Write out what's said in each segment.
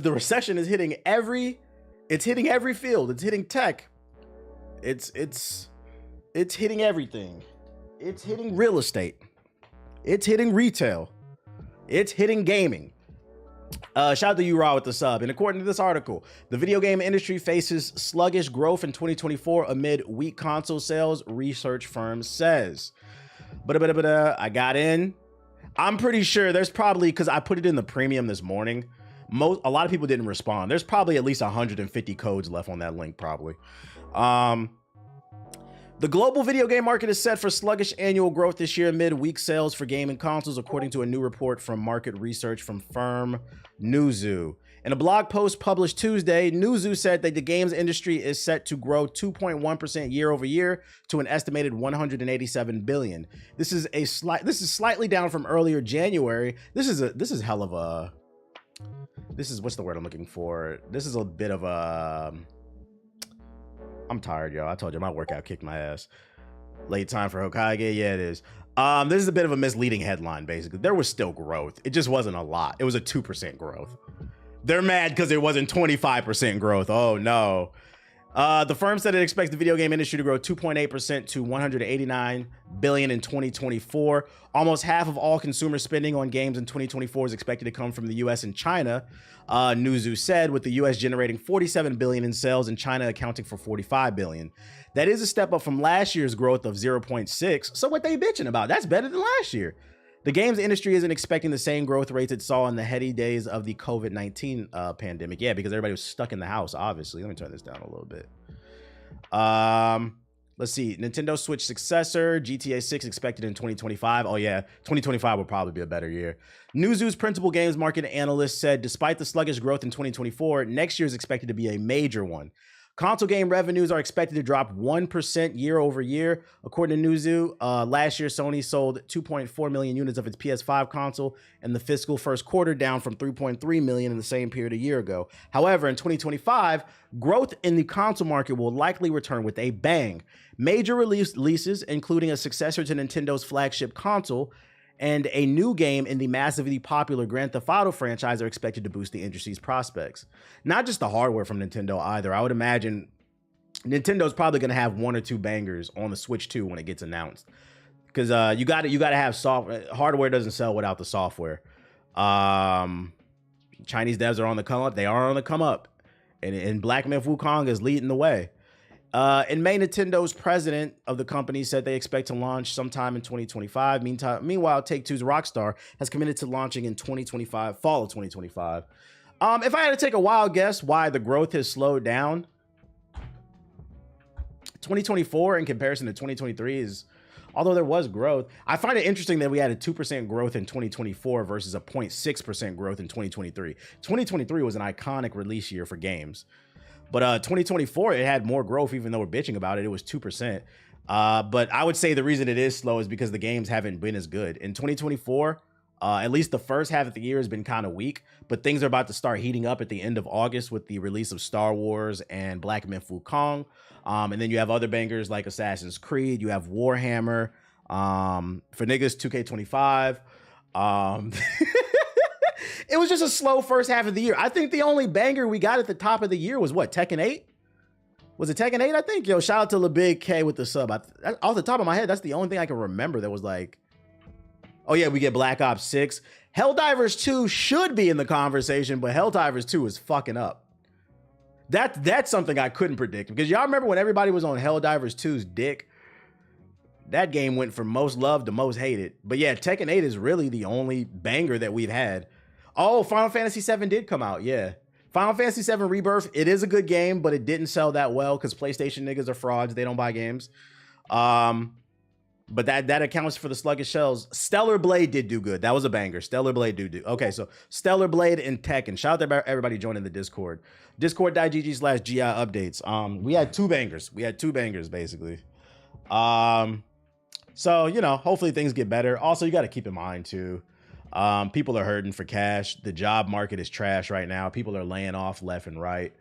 The recession is hitting every field. It's hitting tech. It's hitting everything. It's hitting real estate. It's hitting retail. It's hitting gaming. Shout out to you, Raw, with the sub. And according to this article, the video game industry faces sluggish growth in 2024 amid weak console sales, research firm says. I got in. I'm pretty sure there's probably, because I put it in the premium this morning, a lot of people didn't respond. There's probably at least 150 codes left on that link, probably. The global video game market is set for sluggish annual growth this year amid weak sales for gaming consoles, according to a new report from market research firm Newzoo. In a blog post published Tuesday, Newzoo said that the games industry is set to grow 2.1% year over year to an estimated 187 billion. This is slightly down from earlier January. This is what's the word I'm looking for? This is a bit of a I'm tired, y'all. I told you my workout kicked my ass. Late time for Hokage. Yeah, it is. This is a bit of a misleading headline, basically. There was still growth. It just wasn't a lot. It was a 2% growth. They're mad because it wasn't 25% growth. Oh, no. The firm said it expects the video game industry to grow 2.8% to 189 billion in 2024. Almost half of all consumer spending on games in 2024 is expected to come from the US and China. Newzoo said, with the US generating 47 billion in sales and China accounting for 45 billion. That is a step up from last year's growth of 0.6. So what they bitching about? That's better than last year. The games industry isn't expecting the same growth rates it saw in the heady days of the COVID-19 pandemic. Yeah, because everybody was stuck in the house, obviously. Let me turn this down a little bit. Let's see. Nintendo Switch successor, GTA 6 expected in 2025. Oh, yeah. 2025 will probably be a better year. Newzoo's principal games market analyst said, despite the sluggish growth in 2024, next year is expected to be a major one. Console game revenues are expected to drop 1% year over year. According to Newzoo, last year, Sony sold 2.4 million units of its PS5 console in the fiscal first quarter, down from 3.3 million in the same period a year ago. However, in 2025, growth in the console market will likely return with a bang. Major releases, including a successor to Nintendo's flagship console, and a new game in the massively popular Grand Theft Auto franchise are expected to boost the industry's prospects. Not just the hardware from Nintendo either. I would imagine Nintendo's probably going to have one or two bangers on the Switch 2 when it gets announced. Because you got to have software. Hardware doesn't sell without the software. Chinese devs are on the come up. They are on the come up. And Black Myth Wukong is leading the way. In May, Nintendo's president of the company said they expect to launch sometime in 2025. Meanwhile, Take-Two's Rockstar has committed to launching in fall of 2025. If I had to take a wild guess why the growth has slowed down, 2024 in comparison to 2023 is, although there was growth, I find it interesting that we had a 2% growth in 2024 versus a 0.6% growth in 2023. 2023 was an iconic release year for games. But 2024, it had more growth, even though we're bitching about it. It was 2%. But I would say the reason it is slow is because the games haven't been as good. In 2024, at least the first half of the year has been kind of weak, but things are about to start heating up at the end of August with the release of Star Wars and Black Myth Wukong. And then you have other bangers like Assassin's Creed. You have Warhammer. For niggas, 2K25. It was just a slow first half of the year. I think the only banger we got at the top of the year was what, Tekken 8? Was it Tekken 8, I think? Yo, shout out to LeBig K with the sub. Off the top of my head, that's the only thing I can remember that was like, oh yeah, we get Black Ops 6. Helldivers 2 should be in the conversation, but Helldivers 2 is fucking up. That's something I couldn't predict, because y'all remember when everybody was on Helldivers 2's dick? That game went from most loved to most hated. But yeah, Tekken 8 is really the only banger that we've had. Oh, Final Fantasy 7 did come out, yeah. Final Fantasy 7 Rebirth, it is a good game, but it didn't sell that well because PlayStation niggas are frauds. They don't buy games. But that accounts for the sluggish shells. Stellar Blade did do good. That was a banger. Stellar Blade do. Okay, so Stellar Blade and Tekken. Shout out to everybody joining the Discord. Discord.gg/GI updates. We had two bangers, basically. So, you know, hopefully things get better. Also, you got to keep in mind, too, people are hurting for cash. The job market is trash right now. People are laying off left and right.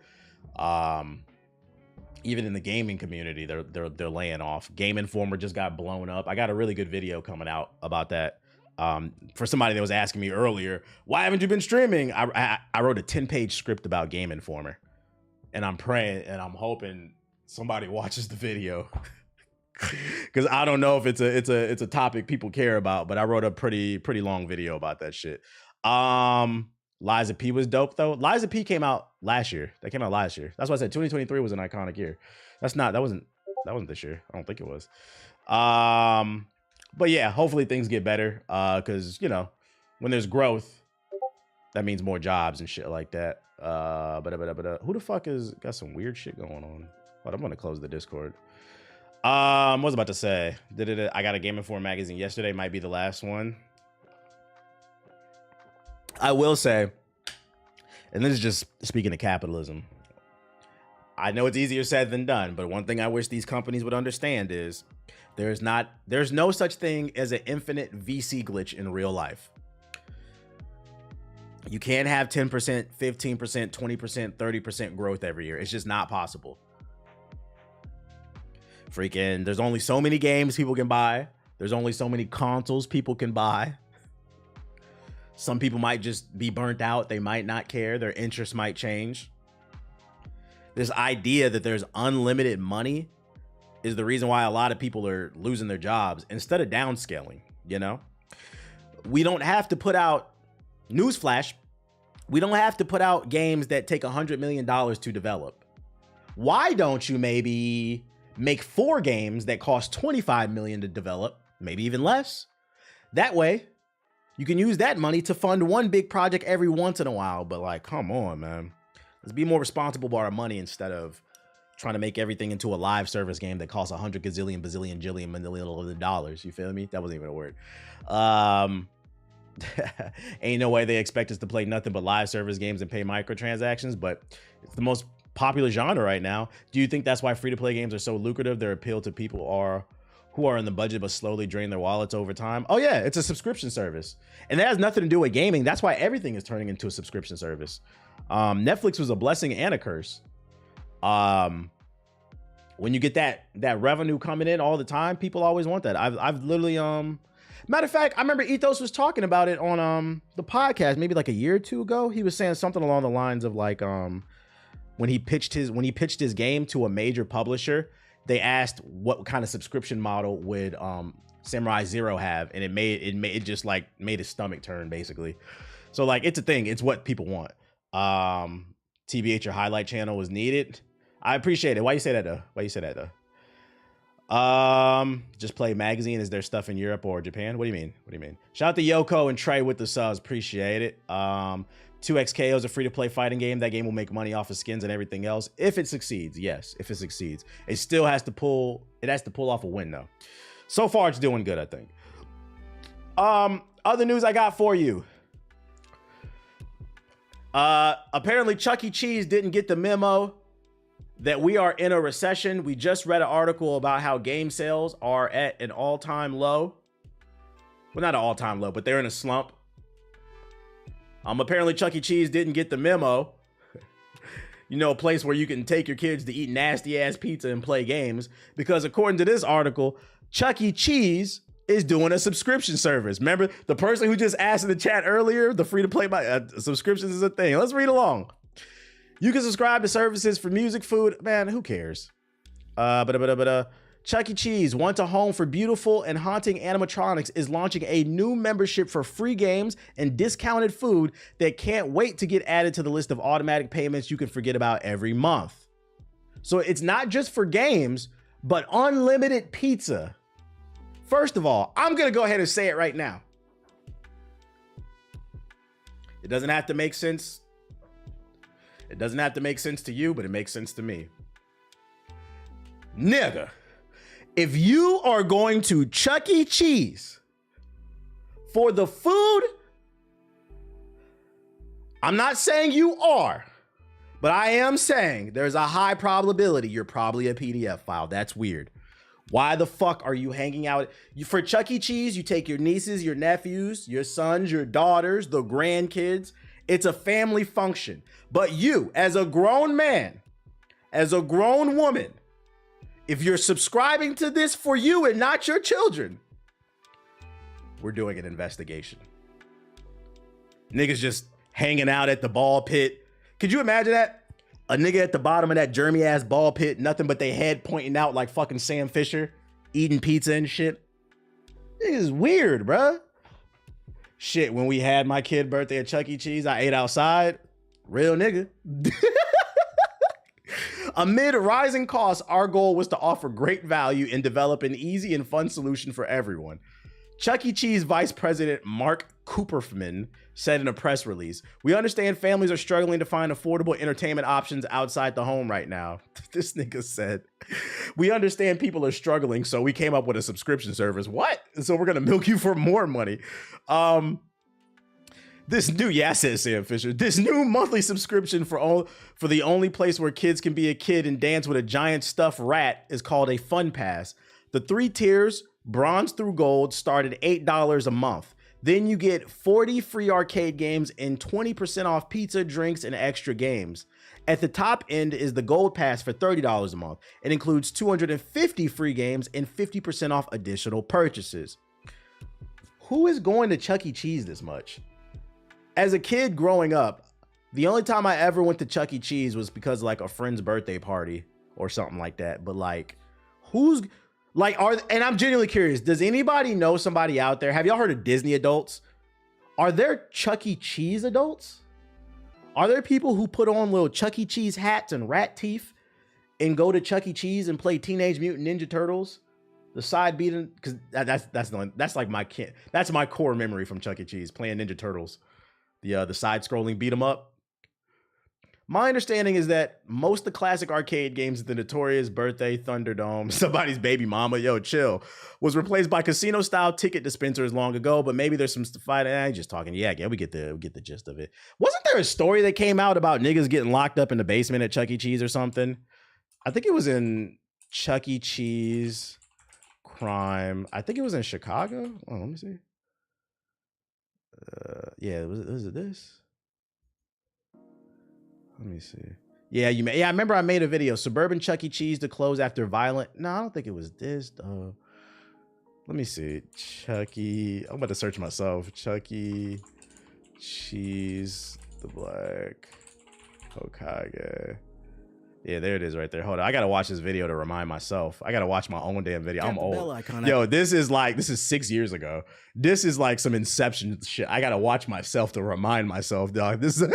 Even in the gaming community, they're laying off. Game Informer just got blown up. I got a really good video coming out about that For somebody that was asking me earlier, why haven't you been streaming? I wrote a 10-page script about Game Informer, and I'm praying and I'm hoping somebody watches the video because I don't know if it's a topic people care about. But I wrote a pretty long video about that shit. Liza P was dope though. Liza P came out last year. That came out last year. That's why I said 2023 was an iconic year. That wasn't this year. I don't think it was. But yeah, hopefully things get better. Because you know, when there's growth, that means more jobs and shit like that. But who the fuck is got some weird shit going on? Hold on, I'm gonna close the Discord. What was I about to say? I got a Game Informer magazine yesterday. Might be the last one. I will say, and this is just speaking of capitalism, I know it's easier said than done, but one thing I wish these companies would understand is there's no such thing as an infinite VC glitch in real life. You can't have 10%, 15%, 20%, 30% growth every year. It's just not possible. Freaking, there's only so many games people can buy. There's only so many consoles people can buy. Some people might just be burnt out. They might not care. Their interests might change. This idea that there's unlimited money is the reason why a lot of people are losing their jobs instead of downscaling, you know? We don't have to put out, newsflash, we don't have to put out games that take $100 million to develop. Why don't you maybe make 4 games that cost $25 million to develop, maybe even less? That way, you can use that money to fund one big project every once in a while. But like, come on, man. Let's be more responsible with our money instead of trying to make everything into a live service game that costs 100 gazillion, bazillion, jillion, million dollars. You feel me? That wasn't even a word. Ain't no way they expect us to play nothing but live service games and pay microtransactions, but it's the most popular genre right now. Do you think that's why free-to-play games are so lucrative? Their appeal to people who are in the budget but slowly drain their wallets over time? Oh yeah, it's a subscription service. And that has nothing to do with gaming. That's why everything is turning into a subscription service. Netflix was a blessing and a curse. When you get that revenue coming in all the time, people always want that. I've literally matter of fact, I remember Ethos was talking about it on the podcast maybe like a year or two ago. He was saying something along the lines of like when he pitched his game to a major publisher, they asked what kind of subscription model would Samurai Zero have, and it made his stomach turn basically. So like it's a thing, it's what people want. TBH, your highlight channel was needed. I appreciate it. Why you say that though? Just Play magazine. Is there stuff in Europe or Japan? What do you mean? Shout out to Yoko and Trey with the subs. Appreciate it. 2XKO is a free-to-play fighting game. That game will make money off of skins and everything else if it succeeds. Yes, if it succeeds. It still has to pull off a win though. So far it's doing good, I think. Other news I got for you. Apparently Chuck E. Cheese didn't get the memo that we are in a recession. We just read an article about how game sales are at an all-time low. Well, not an all-time low, but they're in a slump. Apparently Chuck E. Cheese didn't get the memo. You know, a place where you can take your kids to eat nasty-ass pizza and play games. Because according to this article, Chuck E. Cheese is doing a subscription service. Remember, the person who just asked in the chat earlier, the free-to-play subscriptions is a thing. Let's read along. You can subscribe to services for music, food. Man, who cares? Chuck E. Cheese, once a home for beautiful and haunting animatronics, is launching a new membership for free games and discounted food that can't wait to get added to the list of automatic payments you can forget about every month. So it's not just for games, but unlimited pizza. First of all, I'm going to go ahead and say it right now. It doesn't have to make sense. It doesn't have to make sense to you, but it makes sense to me. Nigga, if you are going to Chuck E. Cheese for the food, I'm not saying you are, but I am saying there's a high probability you're probably a PDF file. That's weird. Why the fuck are you hanging out? For Chuck E. Cheese, you take your nieces, your nephews, your sons, your daughters, the grandkids. It's a family function. But you, as a grown man, as a grown woman, if you're subscribing to this for you and not your children, we're doing an investigation. Niggas just hanging out at the ball pit. Could you imagine that? A nigga at the bottom of that germy ass ball pit, nothing but they head pointing out like fucking Sam Fisher, eating pizza and shit. This is weird, bruh. Shit, when we had my kid birthday at Chuck E. Cheese, I ate outside. Real nigga. Amid rising costs, our goal was to offer great value and develop an easy and fun solution for everyone. Chuck E. Cheese Vice President Mark Cooperman said in a press release, "We understand families are struggling to find affordable entertainment options outside the home right now." This nigga said, "We understand people are struggling, so we came up with a subscription service." What? So we're gonna milk you for more money. This new, yeah, I said Sam Fisher. This new monthly subscription for the only place where kids can be a kid and dance with a giant stuffed rat is called a Fun Pass. The 3 tiers, bronze through gold, start at $8 a month. Then you get 40 free arcade games and 20% off pizza, drinks, and extra games. At the top end is the Gold Pass for $30 a month. It includes 250 free games and 50% off additional purchases. Who is going to Chuck E. Cheese this much? As a kid growing up, the only time I ever went to Chuck E. Cheese was because of like a friend's birthday party or something like that. But like, who's like, and I'm genuinely curious, does anybody know somebody out there? Have y'all heard of Disney adults? Are there Chuck E. Cheese adults? Are there people who put on little Chuck E. Cheese hats and rat teeth and go to Chuck E. Cheese and play Teenage Mutant Ninja Turtles? The side beating, because that's like my kid. That's my core memory from Chuck E. Cheese, playing Ninja Turtles. The side-scrolling beat 'em up. My understanding is that most of the classic arcade games, the notorious Birthday, Thunderdome, Somebody's Baby Mama, yo, chill, was replaced by casino-style ticket dispensers long ago. But maybe there's some fighting. I'm just talking. Yeah, we get the gist of it. Wasn't there a story that came out about niggas getting locked up in the basement at Chuck E. Cheese or something? I think it was in Chuck E. Cheese crime. I think it was in Chicago. Oh, let me see. Yeah, was it this? Let me see. Yeah, I remember I made a video. Suburban Chuck E. Cheese to close after violent. No, I don't think it was this though. Let me see. Chuck E. I'm about to search myself. Chuck E. Cheese, the Black Hokage. Yeah, there it is right there. Hold on. I gotta watch this video to remind myself. I gotta watch my own damn video. I'm old. Yo, this is 6 years ago. This is like some Inception shit. I gotta watch myself to remind myself, dog. This is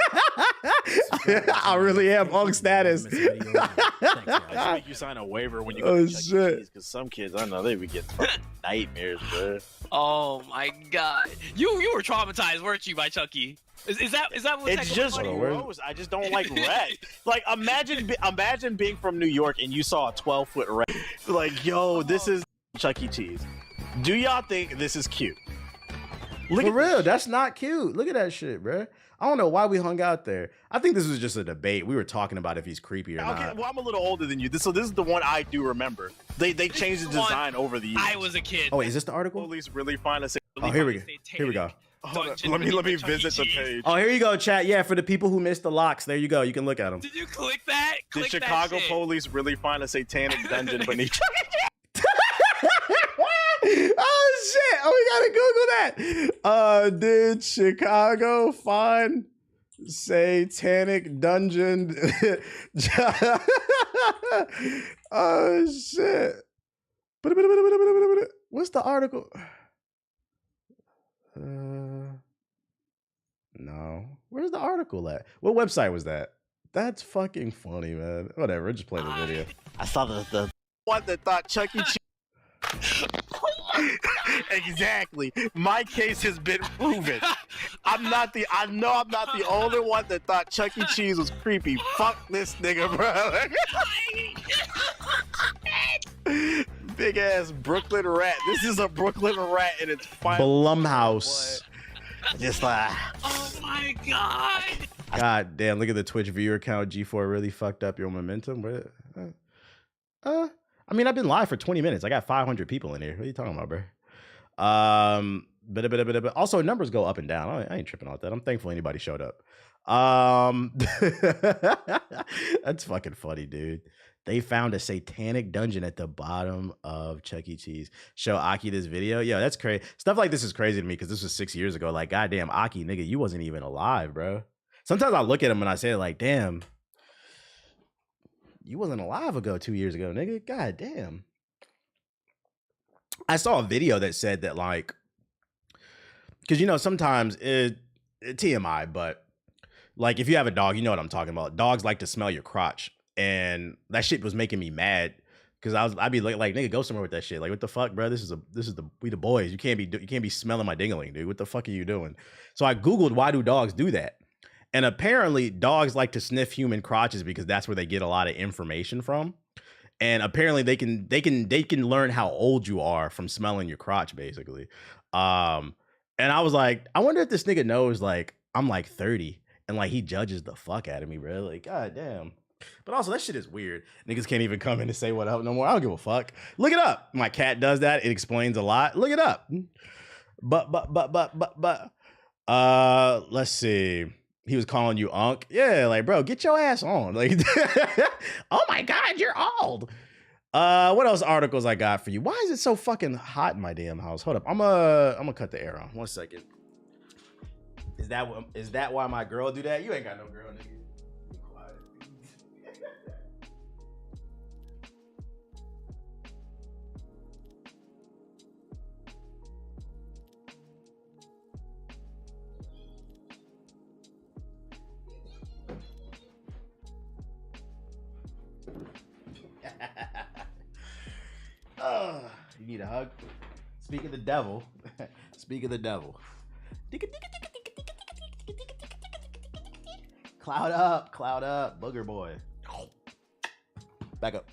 I really am on status. I make you sign a waiver when you go to Chuck E. Cheese, because some kids, I know, they would get fucking nightmares, bro. Oh my god. You were traumatized, weren't you, by Chucky? Is that what it's just gross. I just don't like rat. Like, imagine being from New York and you saw a 12-foot rat. Like, yo, this is Chuck E. Cheese. Do y'all think this is cute? For real, that's not cute. Look at that shit, bro. I don't know why we hung out there. I think this was just a debate. We were talking about if he's creepy or not. Well, I'm a little older than you. So this is the one I do remember. They changed the design over the years. I was a kid. Oh, wait, is this the article? Police really find us. Oh, here we go. Hold on. Let me visit the page. Oh, here you go, chat. Yeah, for the people who missed the locks, there you go. You can look at them. Did you click that? Did Chicago police really find a satanic dungeon beneath? Oh shit! Oh, we gotta Google that. Did Chicago find satanic dungeon? Oh shit! What's the article? No. Where's the article at? What website was that? That's fucking funny, man. Whatever, just play the video. I saw the one that thought Chuck E. Cheese. Exactly. My case has been proven. I know I'm not the only one that thought Chuck E. Cheese was creepy. Fuck this nigga, bro. Big ass Brooklyn rat. This is a Brooklyn rat and it's final. Blumhouse. Just like, oh my god. God damn, look at the Twitch viewer count. G4 really fucked up your momentum. I mean, I've been live for 20 minutes. I got 500 people in here. What are you talking about, bro? But also numbers go up and down. I ain't tripping on that. I'm thankful anybody showed up. That's fucking funny, dude. They found a satanic dungeon at the bottom of Chuck E. Cheese. Show Aki this video. Yo, that's crazy. Stuff like this is crazy to me because this was 6 years ago. Like, goddamn, Aki, nigga, you wasn't even alive, bro. Sometimes I look at him and I say, like, damn, you wasn't alive 2 years ago, nigga. God damn. I saw a video that said that, like, because, you know, sometimes TMI, but like if you have a dog, you know what I'm talking about. Dogs like to smell your crotch. And that shit was making me mad because I'd be like, nigga, go somewhere with that shit. Like, what the fuck, bro? We the boys. You can't be smelling my dingling, dude. What the fuck are you doing? So I Googled, why do dogs do that? And apparently dogs like to sniff human crotches because that's where they get a lot of information from. And apparently they can learn how old you are from smelling your crotch, basically. And I was like, I wonder if this nigga knows, like, I'm like 30 and like he judges the fuck out of me, bro. Like, god damn. But also, that shit is weird. Niggas can't even come in and say what up no more. I don't give a fuck. Look it up. My cat does that. It explains a lot. Look it up. But, let's see. He was calling you Unc. Yeah, like, bro, get your ass on. Like, oh my God, you're old. What else articles I got for you? Why is it so fucking hot in my damn house? Hold up. I'm gonna cut the air on. 1 second. Is that why my girl do that? You ain't got no girl, nigga. You need a hug? Speak of the devil. Speak of the devil. Cloud up, booger boy. Back up.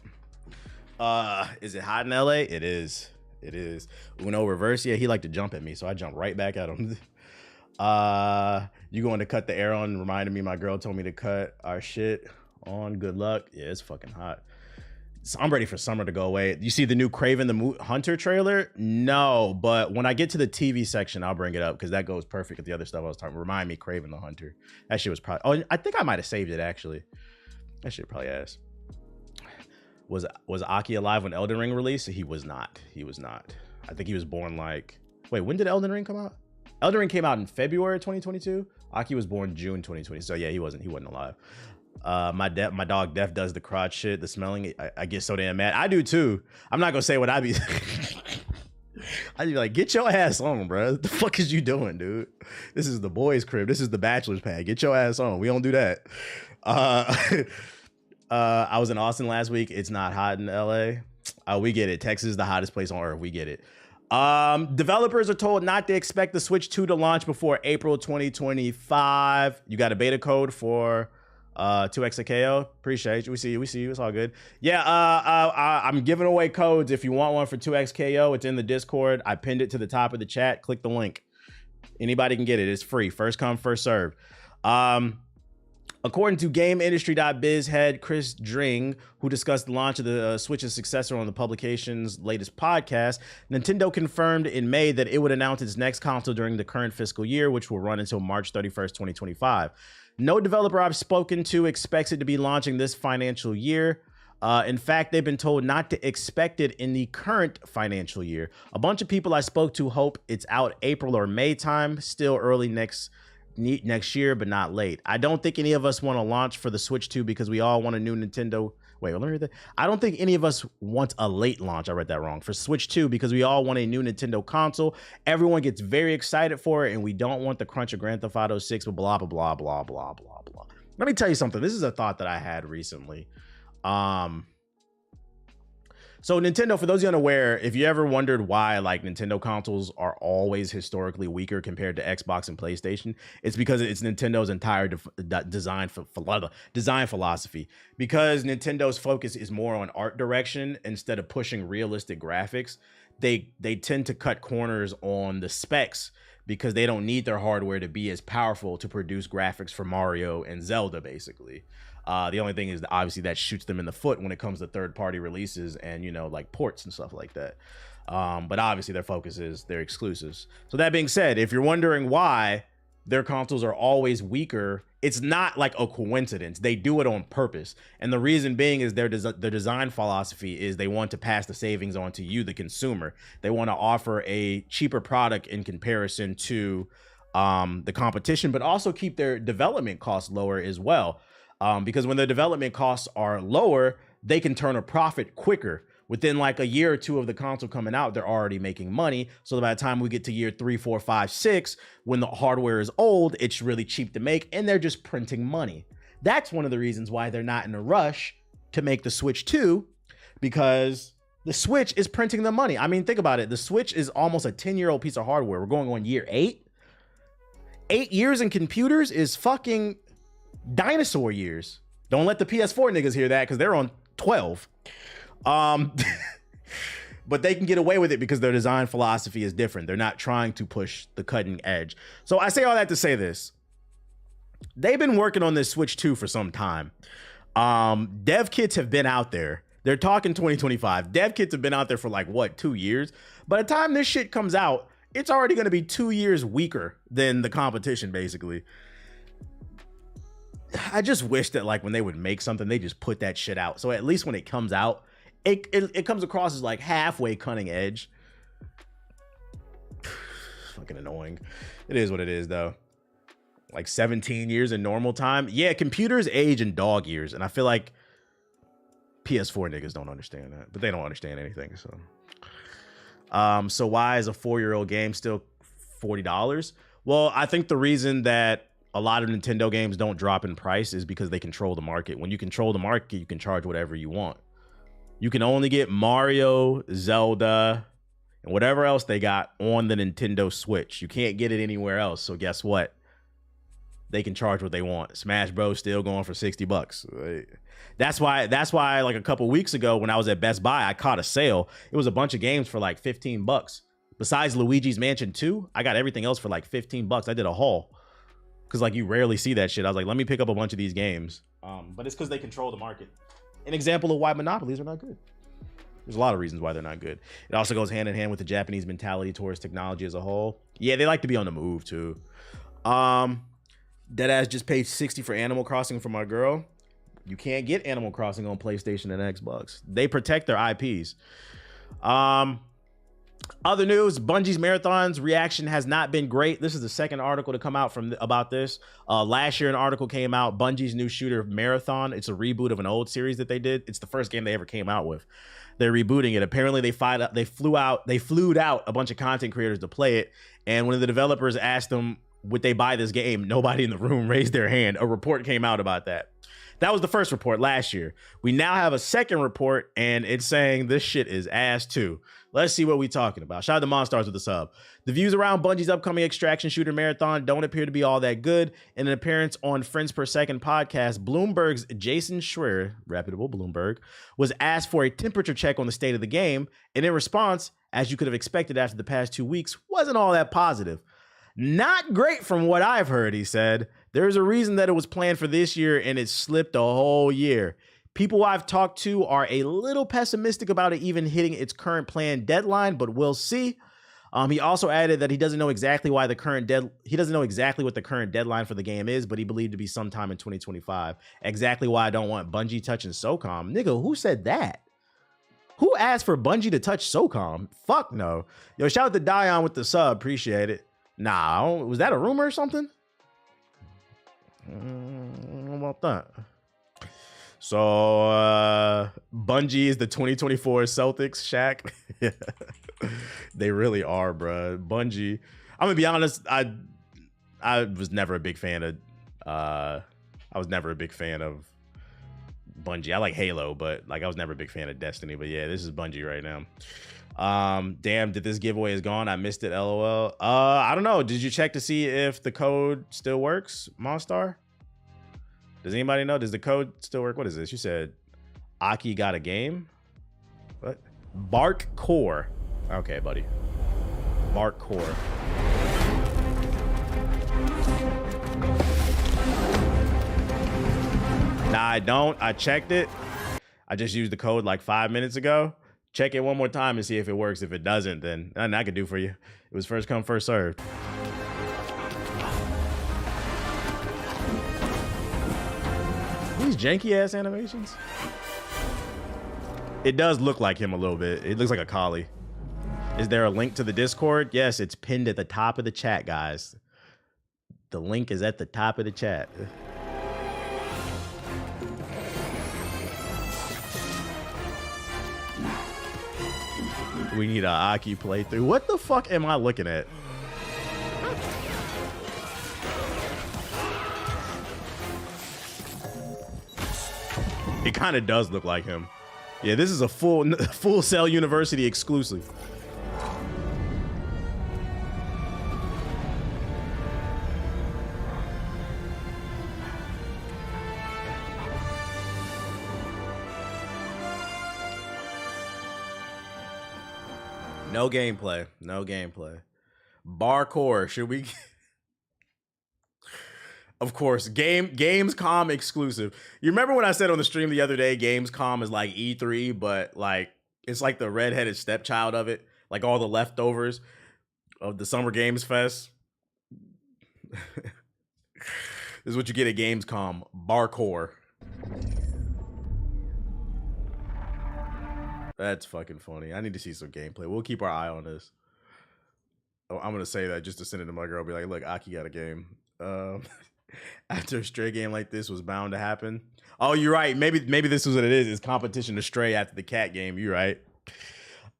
Is it hot in LA? It is. Uno reverse. Yeah, he liked to jump at me, so I jumped right back at him. You going to cut the air on? Reminded me, my girl told me to cut our shit on. Good luck. Yeah, it's fucking hot. So I'm ready for summer to go away. You see the new Kraven the Hunter trailer? No, but when I get to the TV section, I'll bring it up because that goes perfect with the other stuff I was talking about. Remind me, Kraven the Hunter. That shit was probably... Oh, I think I might have saved it, actually. That shit probably ass. Was Aki alive when Elden Ring released? He was not. I think he was born like... Wait, when did Elden Ring come out? Elden Ring came out in February 2022. Aki was born June 2020. So yeah, he wasn't alive. My dog Def does the crotch shit, the smelling. I get so damn mad. I do too. I'm not gonna say what I be. I'd be like, get your ass on, bro. What the fuck is you doing, dude? This is the boys' crib. This is the bachelor's pad. Get your ass on. We don't do that. I was in Austin last week. It's not hot in LA. We get it. Texas is the hottest place on earth. We get it. Developers are told not to expect the Switch 2 to launch before April 2025. You got a beta code for 2XAKO. Appreciate you. We see you. It's all good. Yeah, I'm giving away codes. If you want one for 2XKO, it's in the Discord. I pinned it to the top of the chat. Click the link. Anybody can get it. It's free. First come, first serve. According to GameIndustry.biz head Chris Dring, who discussed the launch of the Switch's successor on the publication's latest podcast, Nintendo confirmed in May that it would announce its next console during the current fiscal year, which will run until March 31st, 2025. No developer I've spoken to expects it to be launching this financial year. In fact, they've been told not to expect it in the current financial year. A bunch of people I spoke to hope it's out April or May time, still early next year, but not late. I don't think any of us want to launch for the Switch 2 because we all want a new Nintendo. Wait, let me read that. I don't think any of us want a late launch. I read that wrong. For Switch 2 because we all want a new Nintendo console. Everyone gets very excited for it, and we don't want the crunch of Grand Theft Auto 6, but blah, blah, blah, blah, blah, blah, blah. Let me tell you something. This is a thought that I had recently. So Nintendo, for those of you unaware, if you ever wondered why like Nintendo consoles are always historically weaker compared to Xbox and PlayStation, it's because it's Nintendo's entire design philosophy. Because Nintendo's focus is more on art direction instead of pushing realistic graphics, they tend to cut corners on the specs because they don't need their hardware to be as powerful to produce graphics for Mario and Zelda, basically. The only thing is that obviously that shoots them in the foot when it comes to third-party releases and, you know, like ports and stuff like that. But obviously their focus is their exclusives. So that being said, if you're wondering why their consoles are always weaker, it's not like a coincidence. They do it on purpose. And the reason being is their design philosophy is they want to pass the savings on to you, the consumer. They want to offer a cheaper product in comparison to the competition, but also keep their development costs lower as well. Because when their development costs are lower, they can turn a profit quicker. Within like a year or two of the console coming out, they're already making money. So by the time we get to year 3, 4, 5, 6, when the hardware is old, it's really cheap to make and they're just printing money. That's one of the reasons why they're not in a rush to make the Switch 2, because the Switch is printing the money. I mean, think about it. The Switch is almost a 10-year-old piece of hardware. We're going on year 8. 8 years in computers is fucking dinosaur years. Don't let the PS4 niggas hear that because they're on 12. But they can get away with it because their design philosophy is different. They're not trying to push the cutting edge. So I say all that to say this. They've been working on this Switch 2 for some time. Dev kits have been out there. They're talking 2025. Dev kits have been out there for like, what, 2 years? By the time this shit comes out, it's already going to be 2 years weaker than the competition, basically. I just wish that like when they would make something, they just put that shit out. So at least when it comes out, it comes across as like halfway cutting edge. Fucking annoying. It is what it is though. Like 17 years in normal time. Yeah, computers age in dog years. And I feel like PS4 niggas don't understand that, but they don't understand anything. So why is a 4-year-old game still $40? Well, I think the reason that a lot of Nintendo games don't drop in price is because they control the market. When you control the market, you can charge whatever you want. You can only get Mario, Zelda, and whatever else they got on the Nintendo Switch. You can't get it anywhere else. So guess what? They can charge what they want. Smash Bros still going for $60. That's why like a couple weeks ago when I was at Best Buy, I caught a sale. It was a bunch of games for like $15. Besides Luigi's Mansion 2, I got everything else for like $15. I did a haul. Because like you rarely see that shit. I was like, let me pick up a bunch of these games. But it's because they control the market. An example of why monopolies are not good. There's a lot of reasons why they're not good. It also goes hand in hand with the Japanese mentality towards technology as a whole. Yeah, they like to be on the move too. Deadass just paid $60 for Animal Crossing for my girl. You can't get Animal Crossing on PlayStation and Xbox. They protect their IPs. Other news, Bungie's marathons reaction has not been great. This is the second article to come out about this. Last year, an article came out, Bungie's new shooter Marathon. It's a reboot of an old series that they did. It's the first game they ever came out with. They're rebooting it. Apparently, they flew out a bunch of content creators to play it. And when the developers asked them, would they buy this game? Nobody in the room raised their hand. A report came out about that. That was the first report last year. We now have a second report, and it's saying this shit is ass too. Let's see what we're talking about. Shout out to Monstars with the sub. The views around Bungie's upcoming extraction shooter Marathon don't appear to be all that good. In an appearance on Friends Per Second podcast, Bloomberg's Jason Schreier, reputable Bloomberg, was asked for a temperature check on the state of the game, and in response, as you could have expected after the past 2 weeks, wasn't all that positive. Not great from what I've heard, he said. There's a reason that it was planned for this year and it slipped a whole year. People I've talked to are a little pessimistic about it even hitting its current planned deadline, but we'll see. He also added that he doesn't know exactly what the current deadline for the game is, but he believed to be sometime in 2025. Exactly why I don't want Bungie touching SOCOM. Nigga, who said that? Who asked for Bungie to touch SOCOM? Fuck no. Yo, shout out to Dion with the sub. Appreciate it. Nah, was that a rumor or something? What about that? So, Bungie is the 2024 Celtics, Shaq. They really are, bro. Bungie. I'm gonna be honest. I was never a big fan of. Bungie. I like Halo, but like I was never a big fan of Destiny. But yeah, this is Bungie right now. Damn, did this giveaway is gone? I missed it, LOL. I don't know. Did you check to see if the code still works, Monstar? Does anybody know? Does the code still work? What is this? You said Aki got a game? What? Bark Core. Okay, buddy. Bark Core. Nah, I don't. I checked it. I just used the code like 5 minutes ago. Check it one more time and see if it works. If it doesn't, then nothing I can do for you. It was first come, first served. these janky ass animations? It does look like him a little bit. It looks like a collie. Is there a link to the Discord? Yes, it's pinned at the top of the chat, guys. The link is at the top of the chat. We need an Aki playthrough. What the fuck am I looking at? It kind of does look like him. Yeah, this is a Full Sail University exclusive. No gameplay. No gameplay. Barcore. Should we? Of course, Gamescom exclusive. You remember when I said on the stream the other day, Gamescom is like E3, but like it's like the redheaded stepchild of it, like all the leftovers of the Summer Games Fest. This is what you get at Gamescom. Barcore. That's fucking funny. I need to see some gameplay. We'll keep our eye on this. Oh, I'm gonna say that just to send it to my girl. Be like, look, Aki got a game. After a Stray game like this was bound to happen. Oh, you're right. Maybe this is what it is. It's competition to Stray after the cat game. You're right.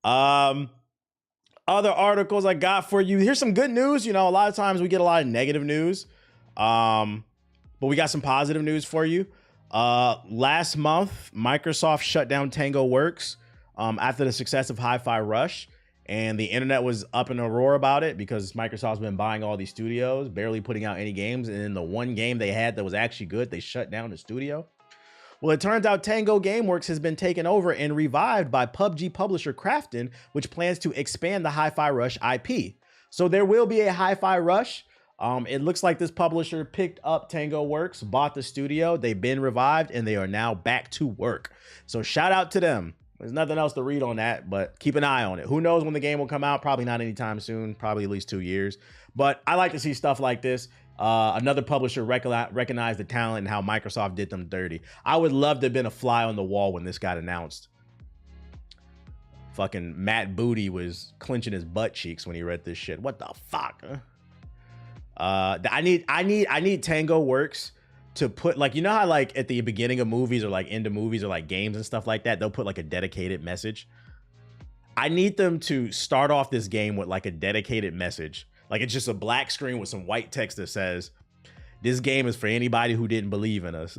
Other articles I got for you. Here's some good news. You know, a lot of times we get a lot of negative news. But we got some positive news for you. Last month, Microsoft shut down Tango Works after the success of Hi-Fi Rush. And the internet was up in a roar about it because Microsoft's been buying all these studios, barely putting out any games. And then the one game they had that was actually good, they shut down the studio. Well, it turns out Tango Gameworks has been taken over and revived by PUBG publisher Krafton, which plans to expand the Hi-Fi Rush IP. So there will be a Hi-Fi Rush. It looks like this publisher picked up Tango Works, bought the studio. They've been revived and they are now back to work. So shout out to them. There's nothing else to read on that, but keep an eye on it. Who knows when the game will come out? Probably not anytime soon, probably at least 2 years. But I like to see stuff like this. Another publisher recognized the talent and how Microsoft did them dirty. I would love to have been a fly on the wall when this got announced. Fucking Matt Booty was clenching his butt cheeks when he read this shit. What the fuck? I need Tango Works to put, like, you know how like at the beginning of movies or like into movies or like games and stuff like that, they'll put like a dedicated message. I need them to start off this game with like a dedicated message. Like it's just a black screen with some white text that says, this game is for anybody who didn't believe in us.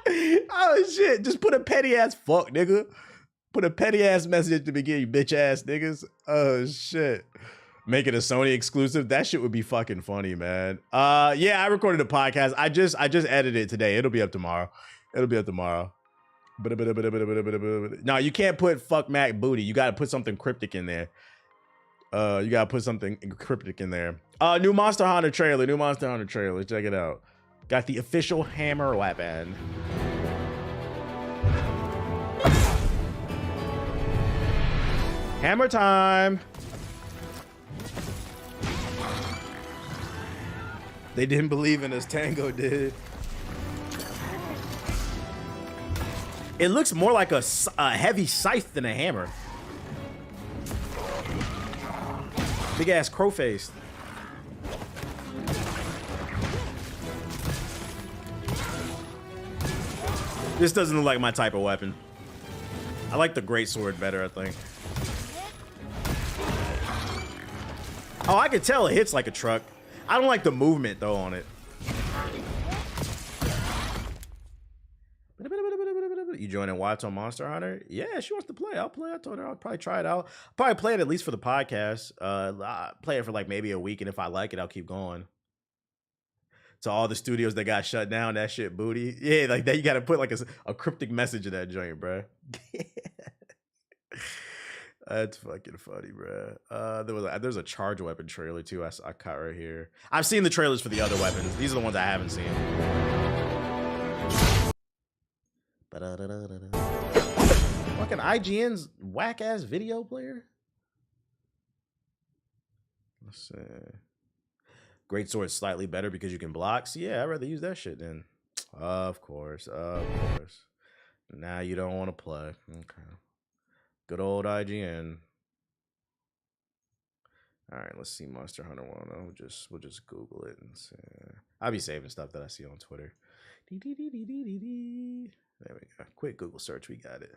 Oh shit, just put a petty ass fuck, nigga. Put a petty ass message at the beginning, you bitch ass niggas. Oh shit. Make it a Sony exclusive. That shit would be fucking funny, man. Yeah, I recorded a podcast. I just edited it today. It'll be up tomorrow. It'll be up tomorrow. No, you can't put fuck Mac Booty. You gotta put something cryptic in there. You gotta put something cryptic in there. New Monster Hunter trailer. New Monster Hunter trailer. Check it out. Got the official hammer weapon. Hammer time. They didn't believe in us. Tango did. It looks more like a heavy scythe than a hammer. Big ass crow face. This doesn't look like my type of weapon. I like the greatsword better, I think. Oh, I could tell it hits like a truck. I don't like the movement though on it. You joining Watts on Monster Hunter? Yeah, she wants to play. I'll play. I told her I'll probably try it out. Probably play it at least for the podcast. I'll play it for like maybe a week, and if I like it, I'll keep going. To all the studios that got shut down, that shit booty. Yeah, like that. You got to put like a cryptic message in that joint, bro. That's fucking funny, bro. There's a charge weapon trailer too. I caught right here. I've seen the trailers for the other weapons. These are the ones I haven't seen. Fucking IGN's whack ass video player. Let's see. Great sword slightly better because you can block. So yeah, I'd rather use that shit then. Of course. Now you don't want to play. Okay. Good old IGN. All right, let's see Monster Hunter 1. We'll just Google it and see. I'll be saving stuff that I see on Twitter. There we go. Quick Google search. We got it.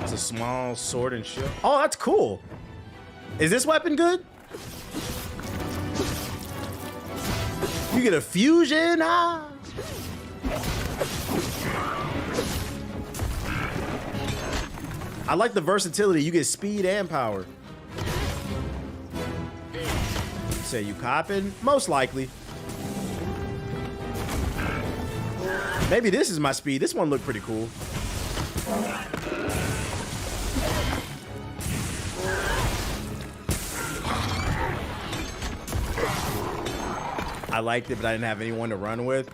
It's a small sword and shield. Oh, that's cool. Is this weapon good? You get a fusion. Ah. I like the versatility. You get speed and power. Say you copping? Most likely. Maybe this is my speed. This one looked pretty cool. I liked it, but I didn't have anyone to run with.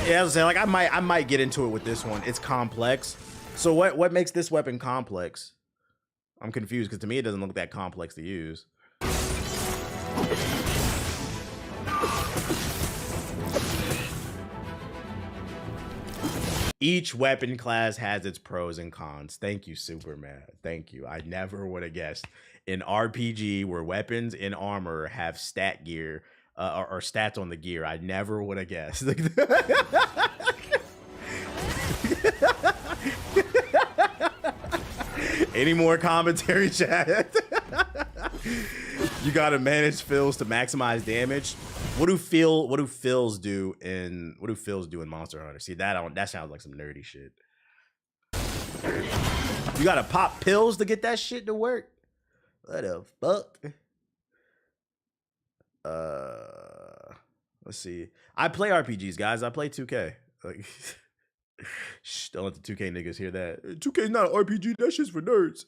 Yeah, I was saying, like, I might get into it with this one. It's complex. So what makes this weapon complex? I'm confused because to me it doesn't look that complex to use. Each weapon class has its pros and cons. Thank you, Superman. Thank you. I never would have guessed an RPG where weapons and armor have stat gear or stats on the gear. I never would have guessed. Any more commentary, chat? You gotta manage fills to maximize damage. What do fills do in Monster Hunter? See, that sounds like some nerdy shit. You gotta pop pills to get that shit to work. What the fuck? Let's see. I play RPGs, guys. I play 2K. Like, shh, don't let the 2K niggas hear that. 2K's not an RPG. That shit's for nerds.